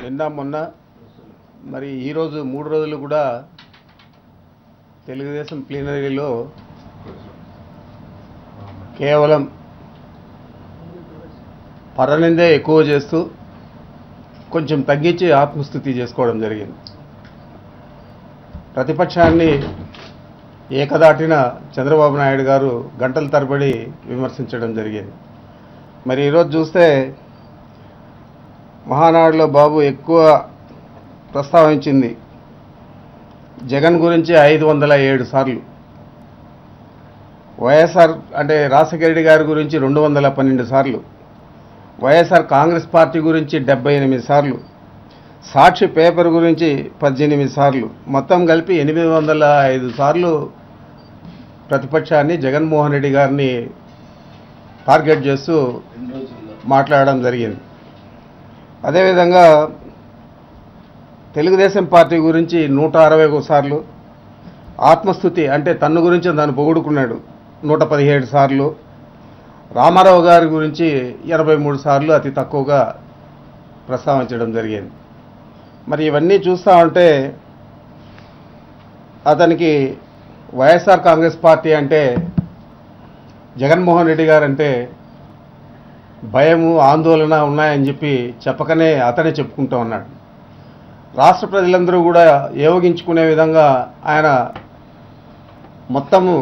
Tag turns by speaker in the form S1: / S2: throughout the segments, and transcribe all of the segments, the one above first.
S1: నిన్న మొన్న మరి ఈరోజు 3 రోజులు కూడా తెలుగుదేశం ప్లీనరీలో కేవలం పరనిందే ఎక్కువ చేస్తూ కొంచెం తగ్గించి ఆత్మస్థుతి చేసుకోవడం జరిగింది. ప్రతిపక్షాన్ని ఏకదాటిన చంద్రబాబు నాయుడు గారు గంటల తరబడి విమర్శించడం జరిగింది. మరి ఈరోజు చూస్తే మహానాడులో బాబు ఎక్కువ ప్రస్తావించింది జగన్ గురించి 507 సార్లు, వైఎస్ఆర్ అంటే రాజశేఖర రెడ్డి గారి గురించి 212 సార్లు, వైఎస్ఆర్ కాంగ్రెస్ పార్టీ గురించి 78 సార్లు, సాక్షి పేపర్ గురించి 18 సార్లు, మొత్తం కలిపి 805 సార్లు ప్రతిపక్షాన్ని జగన్మోహన్ రెడ్డి గారిని టార్గెట్ చేస్తూ మాట్లాడడం జరిగింది. అదేవిధంగా తెలుగుదేశం పార్టీ గురించి 161 సార్లు, ఆత్మస్థుతి అంటే తన్ను గురించి తను పొగుడుకున్నాడు 117 సార్లు, రామారావు గారి గురించి 83 సార్లు అతి తక్కువగా ప్రస్తావించడం జరిగింది. మరి ఇవన్నీ చూస్తూ ఉంటే అతనికి వైఎస్ఆర్ కాంగ్రెస్ పార్టీ అంటే జగన్మోహన్ రెడ్డి గారంటే భయము ఆందోళన ఉన్నాయని చెప్పి చెప్పకనే అతనే చెప్పుకుంటూ ఉన్నాడు. రాష్ట్ర ప్రజలందరూ కూడా ఏవగించుకునే విధంగా ఆయన మొత్తము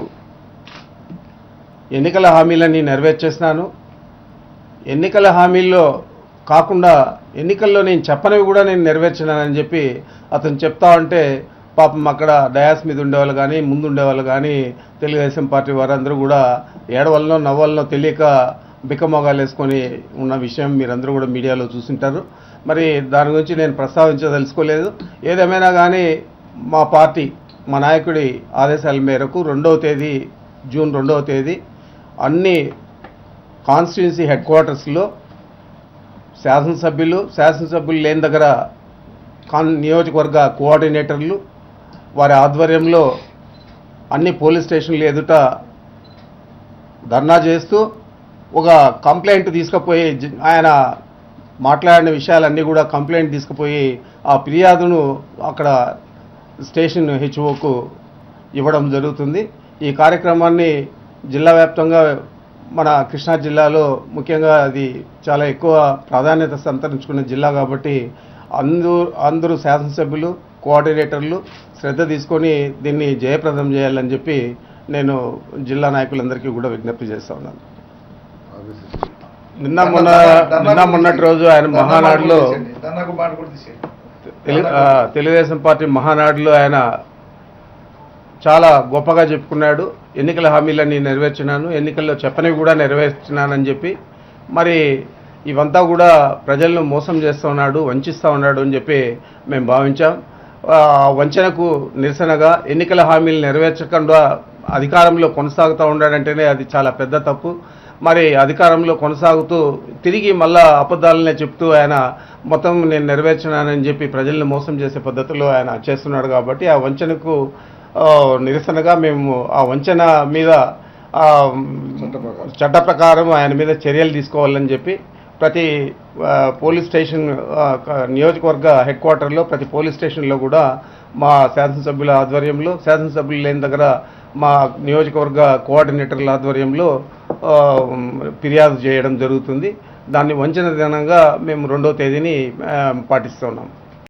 S1: ఎన్నికల హామీలన్నీ నెరవేర్చేసినాను, ఎన్నికల హామీల్లో కాకుండా ఎన్నికల్లో నేను చెప్పనివి కూడా నేను నెరవేర్చినానని చెప్పి అతను చెప్తా ఉంటే పాపం అక్కడ డయాస్ మీద ఉండేవాళ్ళు కానీ ముందు ఉండేవాళ్ళు కానీ తెలుగుదేశం పార్టీ వారందరూ కూడా ఏడవలనో నవ్వాలనో తెలియక బిక్కమొగాలు వేసుకొని ఉన్న విషయం మీరందరూ కూడా మీడియాలో చూసింటారు. మరి దాని గురించి నేను ప్రస్తావించదలుచుకోలేదు. ఏదేమైనా కానీ మా పార్టీ మా నాయకుడి ఆదేశాల మేరకు జూన్ 2వ తేదీ అన్ని కాన్స్టిట్యున్సీ హెడ్ క్వార్టర్స్లో శాసనసభ్యులు లేని దగ్గర నియోజకవర్గ కోఆర్డినేటర్లు వారి ఆధ్వర్యంలో అన్ని పోలీస్ స్టేషన్ల ఎదుట ధర్నా చేస్తూ ఒక కంప్లైంట్ తీసుకుపోయి ఆయన మాట్లాడిన విషయాలన్నీ కూడా కంప్లైంట్ తీసుకుపోయి ఆ ఫిర్యాదును అక్కడ స్టేషన్ హెచ్ఓకు ఇవ్వడం జరుగుతుంది. ఈ కార్యక్రమాన్ని జిల్లా వ్యాప్తంగా మన కృష్ణా జిల్లాలో ముఖ్యంగా అది చాలా ఎక్కువ ప్రాధాన్యత సంతరించుకున్న జిల్లా కాబట్టి అందరూ శాసనసభ్యులు కోఆర్డినేటర్లు శ్రద్ధ తీసుకొని దీన్ని జయప్రదం చేయాలని చెప్పి నేను జిల్లా నాయకులందరికీ కూడా విజ్ఞప్తి చేస్తా ఉన్నాను. నిన్న మొన్నటి రోజు ఆయన మహానాడులో తెలుగుదేశం పార్టీ మహానాడులో ఆయన చాలా గొప్పగా చెప్పుకున్నాడు. ఎన్నికల హామీలన్నీ నెరవేర్చినాను, ఎన్నికల్లో చెప్పనివి కూడా నెరవేర్చినానని చెప్పి మరి ఇవంతా కూడా ప్రజలను మోసం చేస్తూ ఉన్నాడు, వంచిస్తూ ఉన్నాడు అని చెప్పి మేము భావించాం. వంచనకు నిరసనగా ఎన్నికల హామీలు నెరవేర్చకుండా అధికారంలో కొనసాగుతూ ఉన్నాడంటేనే అది చాలా పెద్ద తప్పు. మరి అధికారంలో కొనసాగుతూ తిరిగి మళ్ళా అబద్ధాలనే చెప్తూ ఆయన మొత్తం నేను నెరవేర్చినానని చెప్పి ప్రజల్ని మోసం చేసే పద్ధతిలో ఆయన చేస్తున్నాడు. కాబట్టి ఆ వంచనకు నిరసనగా మేము ఆ వంచన మీద చట్ట ప్రకారం ఆయన మీద చర్యలు తీసుకోవాలని చెప్పి ప్రతి పోలీస్ స్టేషన్ నియోజకవర్గ హెడ్ క్వార్టర్లో ప్రతి పోలీస్ స్టేషన్లో కూడా మా శాసనసభ్యుల ఆధ్వర్యంలో, శాసనసభ్యులు లేని దగ్గర మా నియోజకవర్గ కోఆర్డినేటర్ల ఆధ్వర్యంలో ఫిర్యాదు చేయడం జరుగుతుంది. దాన్ని వంచన దినంగా మేము 2వ తేదీని పాటిస్తున్నాం.